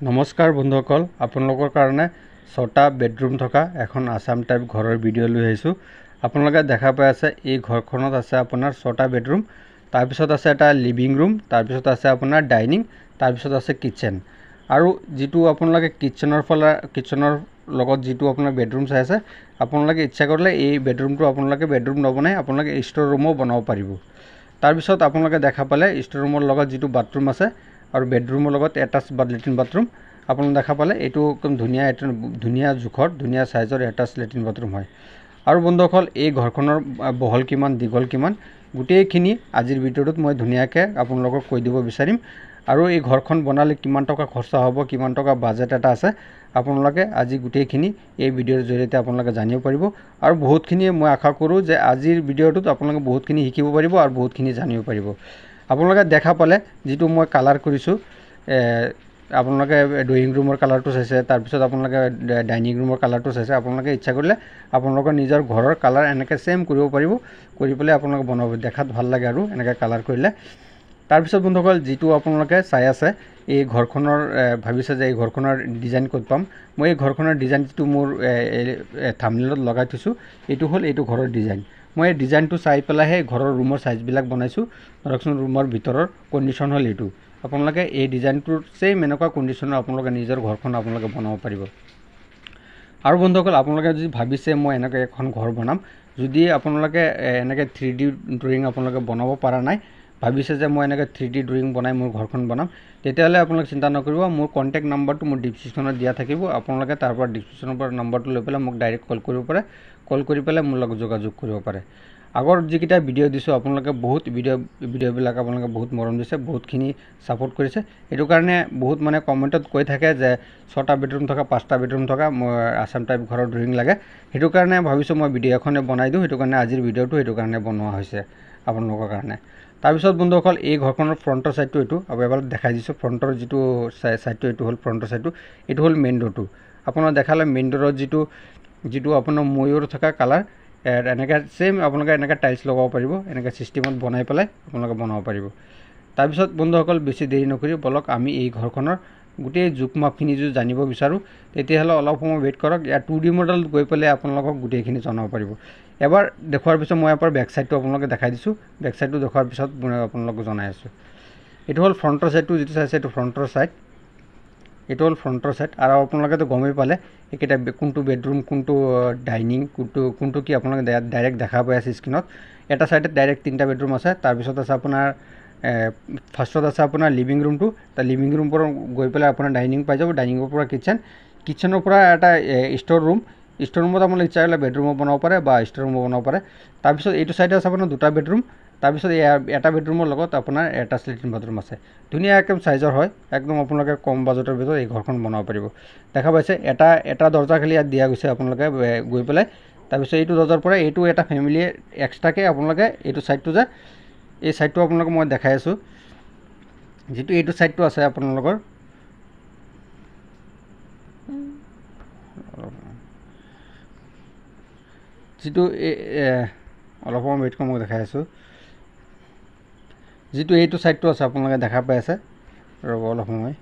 নমস্কাৰ বন্ধুসকল, আপোনালোকৰ কাৰণে 6টা বেডৰুম থকা এখন আসাম টাইপ ঘৰৰ ভিডিঅ' লৈ আহিছোঁ। আপোনালোকে দেখা পাই আছে এই ঘৰখনত আছে আপোনাৰ 6টা বেডৰুম, তাৰ পিছত আছে এটা লিভিং ৰুম, তাৰ পিছত আছে আপোনাৰ ডাইনিং, তাৰ পিছত আছে কিচেন। আৰু যেটো আপোনালোকে কিচেনৰ লগত যেটো আপোনাৰ বেডৰুম চাই আছে, আপোনালোকে ইচ্ছা কৰিলে এই বেডৰুমটো আপোনালোকে বেডৰুম নবনাই আপোনালোকে ষ্ট'ৰ ৰুমো বনাব পাৰিব। তাৰ পিছত আপোনালোকে দেখা পালে ষ্ট'ৰ ৰুমৰ লগত যেটো বাথৰুম আছে আৰু বেডৰুমৰ লগত এটাচ লেট্ৰিন বাথৰুম আপোনালোকে দেখা পালে এইটো একদম ধুনীয়া জোখৰ ধুনীয়া সাইজৰ এটাচ লেট্ৰিন বাথৰুম হয়। আৰু বন্ধুসকল এই ঘৰখনৰ বহল কিমান দীঘল কিমান গোটেইখিনি আজিৰ ভিডিঅ'টোত মই ধুনীয়াকৈ আপোনালোকক কৈ দিব বিচাৰিম। আৰু এই ঘৰখন বনালে কিমান টকা খৰচা হ'ব, কিমান টকা বাজেট এটা আছে, আপোনালোকে আজি গোটেইখিনি এই ভিডিঅ'ৰ জৰিয়তে আপোনালোকে জানিব পাৰিব। আৰু বহুতখিনি মই আশা কৰোঁ যে আজিৰ ভিডিঅ'টোত আপোনালোকে বহুতখিনি শিকিব পাৰিব আৰু বহুতখিনি জানিব পাৰিব। আপোনালোকে দেখা পালে যেটো মই কালাৰ কৰিছোঁ, আপোনালোকে ড্ৰয়িং ৰুমৰ কালাৰটো চাইছে, তাৰ পিছত আপোনালোকে ডাইনিং ৰুমৰ কালাৰটো চাইছে। আপোনালোকে ইচ্ছা কৰিলে আপোনালোকৰ নিজৰ ঘৰৰ কালাৰ এনেকৈ সেম কৰিব পাৰিব, কৰি পেলাই আপোনালোকে বনাব, দেখাত ভাল লাগে আৰু এনেকৈ কালাৰ কৰিলে। তাৰ পিছত বন্ধুসকল যেটো আপোনালোকে চাই আছে এই ঘৰখনৰ ভাবিছে যে এই ঘৰখনৰ ডিজাইন ক'ত পাম, মই এই ঘৰখনৰ ডিজাইন যেটো মোৰ থাম্বনেইলত লগাই থৈছোঁ এইটো হ'ল এইটো ঘৰৰ ডিজাইন। মই এই ডিজাইনটো চাই পেলাইহে ঘৰৰ ৰুমৰ সাইজবিলাক বনাইছোঁ। ধৰকচোন ৰুমৰ ভিতৰৰ কণ্ডিশ্যন হ'ল এইটো। আপোনালোকে এই ডিজাইনটোৰ সেম এনেকুৱা কণ্ডিশ্যনৰ আপোনালোকে নিজৰ ঘৰখন আপোনালোকে বনাব পাৰিব। আৰু বন্ধুসকল আপোনালোকে যদি ভাবিছে মই এনেকৈ এখন ঘৰ বনাম, যদি আপোনালোকে এনেকৈ 3D ড্ৰয়িং আপোনালোকে বনাব পৰা নাই, ভাবিছে যে মই এনেকৈ 3D ড্ৰয়িং বনাই মোৰ ঘৰখন বনাম, তেতিয়াহ'লে আপোনালোকে চিন্তা নকৰিব। মোৰ কণ্টেক্ট নাম্বাৰটো মোৰ ডিছক্ৰিপশ্যনত দিয়া থাকিব। আপোনালোকে তাৰ পৰা ডিছক্ৰিপশ্যনৰ পৰা নাম্বাৰটো লৈ পেলাই মোক ডাইৰেক্ট কল কৰিব পাৰে, কল কৰি পেলাই মোৰ লগত যোগাযোগ কৰিব পাৰে। আগৰ যিকেইটা ভিডিঅ' দিছোঁ আপোনালোকে বহুত ভিডিঅ'বিলাক আপোনালোকে বহুত মৰম দিছে, বহুতখিনি ছাপোৰ্ট কৰিছে। সেইটো কাৰণে বহুত মানে কমেণ্টত কৈ থাকে যে 6টা বেডৰুম থকা 5টা বেডৰুম থকা মই আসাম টাইপ ঘৰৰ ড্ৰয়িং লাগে। সেইটো কাৰণে ভাবিছোঁ মই ভিডিঅ' এখনে বনাই দিওঁ, সেইটো কাৰণে আজিৰ ভিডিঅ'টো সেইটো কাৰণে বনোৱা হৈছে আপোনালোকৰ কাৰণে। তাৰপিছত বন্ধুসকল এই ঘৰখনৰ ফ্ৰণ্টৰ ছাইডটো এইটো এবাৰ দেখাই দিছোঁ। ফ্ৰণ্টৰ যেটো ছাইডটো এইটো হ'ল ফ্ৰণ্টৰ ছাইডটো, এইটো হ'ল মেইন ডোৰটো। আপোনালোকে দেখালে মেইন ডোৰত যেটো আপোনাৰ ময়ূৰ থকা কালাৰ এনেকৈ সেম আপোনালোকে এনেকৈ টাইলছ লগাব পাৰিব, এনেকৈ চিষ্টেমত বনাই পেলাই আপোনালোকে বনাব পাৰিব। তাৰপিছত বন্ধুসকল বেছি দেৰি নকৰি বলক আমি এই ঘৰখনৰ গোটেই জোখ মাপখিনি যদি জানিব বিচাৰোঁ, তেতিয়াহ'লে অলপ সময় ৱেইট কৰক। ইয়াৰ 2D মডেলত গৈ পেলাই আপোনালোকক গোটেইখিনি জনাব পাৰিব। এবাৰ দেখুৱাৰ পিছত মই এবাৰ বেক চাইডটো আপোনালোকে দেখাই দিছোঁ। বেক চাইডটো দেখুৱাৰ পিছত মই আপোনালোকক জনাই আছোঁ। এইটো হ'ল ফ্ৰণ্টৰ ছাইডটো যেটো চাইছে এইটো ফ্ৰণ্টৰ ছাইড, এইটো হ'ল ফ্ৰণ্টৰ ছাইড। আৰু আপোনালোকেতো গমেই পালে এইকেইটা কোনটো বেডৰুম, কোনটো ডাইনিং, কোনটো কি আপোনালোকে ডাইৰেক্ট দেখা পাই আছে স্ক্ৰীণত। এটা ছাইডত ডাইৰেক্ট 3টা বেডৰুম আছে। তাৰপিছত আছে আপোনাৰ ফাৰ্ষ্টত আছে আপোনাৰ লিভিং ৰুমটো, তাৰ লিভিং ৰুমৰ পৰা গৈ পেলাই আপোনাৰ ডাইনিং পাই যাব, ডাইনিঙৰ পৰা কিচেনৰ পৰা এটা ষ্ট'ৰ ৰুমত আপোনালোকে ইচ্ছা কৰিলে বেডৰুমো বনাব পাৰে বা ষ্ট'ৰ ৰুমো বনাব পাৰে। তাৰপিছত এইটো ছাইডে আছে আপোনাৰ 2টা বেডৰুম, তাৰপিছত এটা বেডৰুমৰ লগত আপোনাৰ এটা লেট্ৰিন বাথৰুম আছে। ধুনীয়া একদম চাইজৰ হয়, একদম আপোনালোকে কম বাজেটৰ ভিতৰত এই ঘৰখন বনাব পাৰিব। দেখা পাইছে এটা দৰ্জা খালি ইয়াত দিয়া গৈছে আপোনালোকে গৈ পেলাই। তাৰপিছত এইটো দৰ্জাৰ পৰা এইটো এটা ফেমিলিয়ে এক্সট্ৰাকৈ আপোনালোকে এইটো ছাইডটো যে এই ছাইডটো আপোনালোকক মই দেখাই আছোঁ। যেটো এইটো ছাইডটো আছে আপোনালোকৰ যেটো অলপ সময় ৱেইট কৰি মই দেখাই আছোঁ। যেটো এইটো ছাইডটো আছে আপোনালোকে দেখা পাই আছে, ৰ'ব অলপ সময়।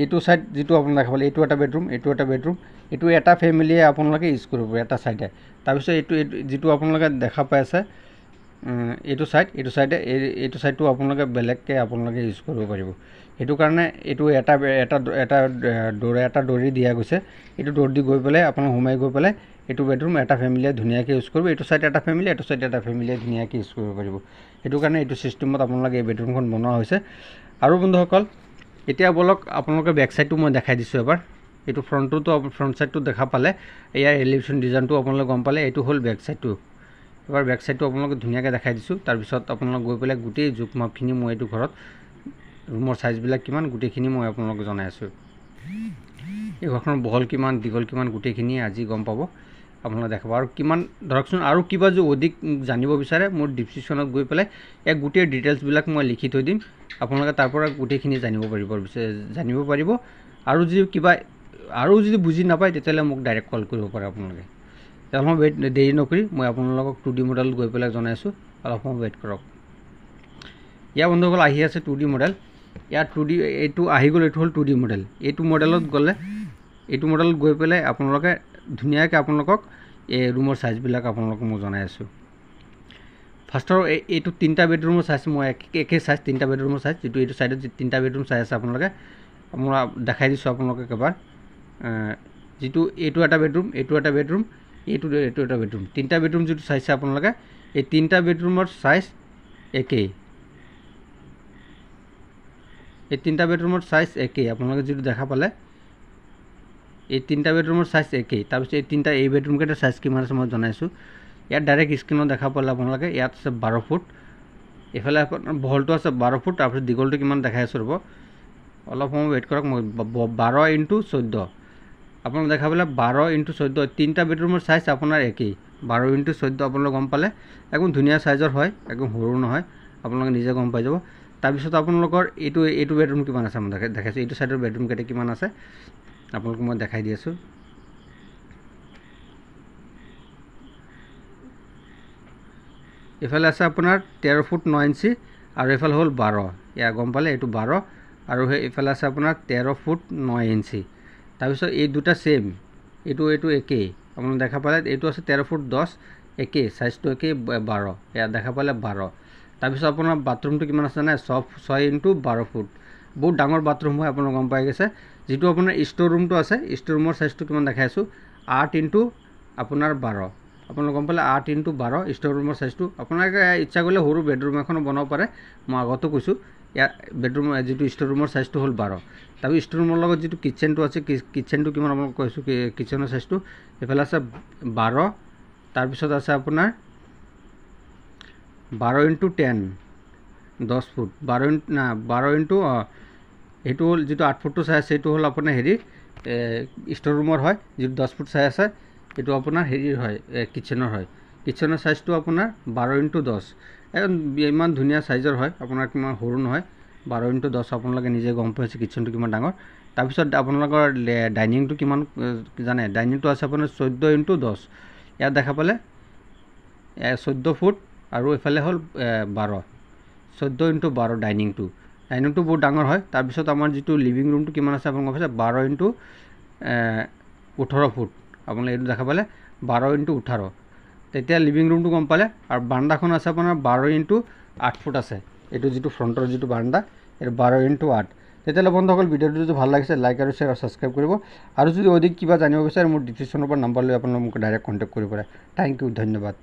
এইটো ছাইড যেটো আপোনালোকে দেখা পালে এইটো এটা বেডৰুম, এইটো এটা বেডৰুম, এইটো এটা ফেমিলিয়ে আপোনালোকে ইউজ কৰিব এটা ছাইডে। তাৰপিছত এইটো যেটো আপোনালোকে দেখা পাই আছে এইটো ছাইডটো আপোনালোকে বেলেগকৈ আপোনালোকে ইউজ কৰিব পাৰিব। সেইটো কাৰণে এইটো এটা দৌৰি দিয়া গৈছে। এইটো দৌৰ দি গৈ পেলাই আপোনালোকে সোমাই গৈ পেলাই এইটো বেডৰুম এটা ফেমিলিয়ে ধুনীয়াকৈ ইউজ কৰিব। এইটো ছাইড এটা ফেমিলি, এইটো ছাইড এটা ফেমিলিয়ে ধুনীয়াকৈ ইউজ কৰিব পাৰিব। সেইটো কাৰণে এইটো চিষ্টেমত আপোনালোকে এই বেডৰুমখন বনোৱা হৈছে। আৰু বন্ধুসকল এতিয়া বলক আপোনালোকে বেক চাইডটো মই দেখাই দিছোঁ এবাৰ। এইটো ফ্ৰণ্ট ছাইডটো দেখা পালে, ইয়াৰ এলিভেশ্যন ডিজাইনটো আপোনালোকে গম পালে। এইটো হ'ল বেক চাইডটো। এবাৰ বেক চাইডটো আপোনালোকে ধুনীয়াকৈ দেখাই দিছোঁ। তাৰপিছত আপোনালোকে গৈ পেলাই গোটেই জোখ মাপখিনি মই এইটো ঘৰত ৰুমৰ চাইজবিলাক কিমান গোটেইখিনি মই আপোনালোকক জনাই আছোঁ। এই ঘৰখনৰ বহল কিমান দীঘল কিমান গোটেইখিনি আজি গম পাব, আপোনালোকে দেখাব। আৰু কিমান ধৰকচোন আৰু কিবা যদি অধিক জানিব বিচাৰে মোৰ ডিছক্ৰিপশ্যনত গৈ পেলাই এক গোটেই ডিটেইলছবিলাক মই লিখি থৈ দিম, আপোনালোকে তাৰ পৰা গোটেইখিনি জানিব পাৰিব। আৰু যদি বুজি নাপায় তেতিয়াহ'লে মোক ডাইৰেক্ট কল কৰিব পাৰে আপোনালোকে। অলপ সময় দেৰি নকৰি মই আপোনালোকক 2D মডেল গৈ পেলাই জনাই আছোঁ, অলপ সময় ৱেইট কৰক। ইয়াৰ বন্ধুসকল আহি আছে 2D মডেল। ইয়াৰ 2D এইটো আহি গ'ল, এইটো হ'ল 2D মডেল। এইটো মডেলত গ'লে এইটো মডেলত গৈ পেলাই আপোনালোকে ধুনীয়াকৈ আপোনালোকক এই ৰুমৰ চাইজবিলাক আপোনালোকক মই জনাই আছোঁ। ফাৰ্ষ্টৰ এইটো 3টা বেডৰুমৰ চাইজ মই একে চাইজ 3টা বেডৰুমৰ চাইজ, যিটো এইটো ছাইডত 3টা বেডৰুম চাই আছে আপোনালোকে, মই দেখাই দিছোঁ আপোনালোকে একেবাৰ। যিটো এইটো এটা বেডৰুম, এইটো এটা বেডৰুম, এইটো এটা বেডৰুম, 3টা বেডৰুম যিটো চাইছে আপোনালোকে, এই 3টা বেডৰুমৰ চাইজ একেই। এই 3টা বেডৰুমৰ চাইজ একেই, আপোনালোকে যিটো দেখা পালে এই 3টা বেডৰুমৰ চাইজ একেই। তাৰপিছত এই বেডৰুমকেইটাৰ চাইজ কিমান আছে মই জনাইছোঁ। ইয়াত ডাইৰেক্ট স্ক্ৰীণত দেখা পালে আপোনালোকে, ইয়াত আছে 12 ফুট, এইফালে আপোনাৰ বহলটো আছে 12 ফুট, তাৰপিছত দীঘলটো কিমান দেখাই আছোঁ ৰ'ব, অলপ সময় ৱেইট কৰক। মই 12 × 14 আপোনালোকে দেখা পালে 12 × 14, 3টা বেডৰুমৰ চাইজ আপোনাৰ একেই। 12 × 14 আপোনালোকে গম পালে, একদম ধুনীয়া চাইজৰ হয়, একদম সৰু নহয়, আপোনালোকে নিজে গম পাই যাব। তাৰপিছত আপোনালোকৰ এইটো বেডৰুম কিমান আছে মই দেখাইছোঁ, এইটো ছাইডৰ বেডৰুমকেইটা কিমান আছে আপোনালোকক মই দেখাই দি আছোঁ। এইফালে আছে আপোনাৰ 13 ফুট 9 ইঞ্চি আৰু এইফালে হ'ল 12, এয়া গম পালে, এইটো 12 আৰু এইফালে আছে আপোনাৰ 13 ফুট 9 ইঞ্চি। তাৰপিছত এই দুটা ছেইম, এইটো একেই, আপোনালোকে দেখা পালে, এইটো আছে 13 ফুট 10, একেই চাইজটো একেই 12, এয়া দেখা পালে 12। তাৰপিছত আপোনাৰ বাথৰুমটো কিমান আছে জানে, 6 × 12 ফুট, বহুত ডাঙৰ বাথৰুম হয়, আপোনালোকে গম পাই গৈছে। যিটো আপোনাৰ ষ্ট'ৰ ৰুমটো আছে, ষ্ট'ৰ ৰুমৰ চাইজটো কিমান দেখাই আছোঁ, 8 × আপোনাৰ 12, আপোনালোকে গম পালে 8 × 12 ষ্ট'ৰ ৰুমৰ চাইজটো। আপোনালোকে ইচ্ছা কৰিলে সৰু বেডৰুম এখনো বনাব পাৰে, মই আগতো কৈছোঁ। ইয়াত বেডৰুম যিটো ষ্ট'ৰ ৰুমৰ চাইজটো হ'ল 12। তাৰপিছত ষ্ট'ৰ ৰুমৰ লগত যিটো কিটচেনটো আছে, কিটচেনটো কিমান আপোনালোকক কৈছোঁ, কিটচেনৰ চাইজটো এইফালে আছে 12, তাৰপিছত আছে আপোনাৰ 12 × 10, 10 ফুট, 12 × সেইটো হ'ল যিটো 8 ফুটটো চাই আছে, সেইটো হ'ল আপোনাৰ ষ্ট'ৰ ৰুমৰ হয়। যিটো 10 ফুট চাই আছে এইটো আপোনাৰ হয়, কিটচেনৰ হয়। কিটচেনৰ চাইজটো আপোনাৰ 12 × 10, ইমান ধুনীয়া চাইজৰ হয়, আপোনাৰ কিমান সৰু নহয়, 12 × 10 আপোনালোকে নিজে গম পাইছে কিটচেনটো কিমান ডাঙৰ। তাৰপিছত আপোনালোকৰ ডাইনিংটো কিমান জানে, ডাইনিংটো আছে আপোনাৰ 14 × 10, ইয়াত দেখা পালে 14 ফুট আৰু এইফালে হ'ল 12, 14 × 12 ডাইনিংটো বহুত ডাঙৰ হয়। তাৰপিছত আমাৰ যিটো লিভিং ৰুমটো কিমান আছে আপোনালোকে গম পাইছে, 12 × 18 ফুট, আপোনালোকে এইটো দেখা পালে 12 × 18, তেতিয়া লিভিং ৰুমটো গম পালে। আৰু বাৰাণ্ডাখন আছে আপোনাৰ 12 × 8 ফুট আছে, এইটো যিটো ফ্ৰণ্টৰ যিটো বাৰাণ্ডা, এইটো 12 × 8। তেতিয়াহ'লে বন্ধুসকল, ভিডিঅ'টো যদি ভাল লাগিছে লাইক আৰু শ্বেয়াৰ আৰু ছাবস্ক্ৰাইব কৰিব, আৰু যদি অধিক কিবা জানিব বিচাৰে মোৰ ডিছক্ৰিপশ্যনৰ পৰা নাম্বাৰ লৈ আপোনালোকে মোক ডাইৰেক্ট কণ্টেক্ট কৰিব পাৰে। থেংক ইউ, ধন্যবাদ।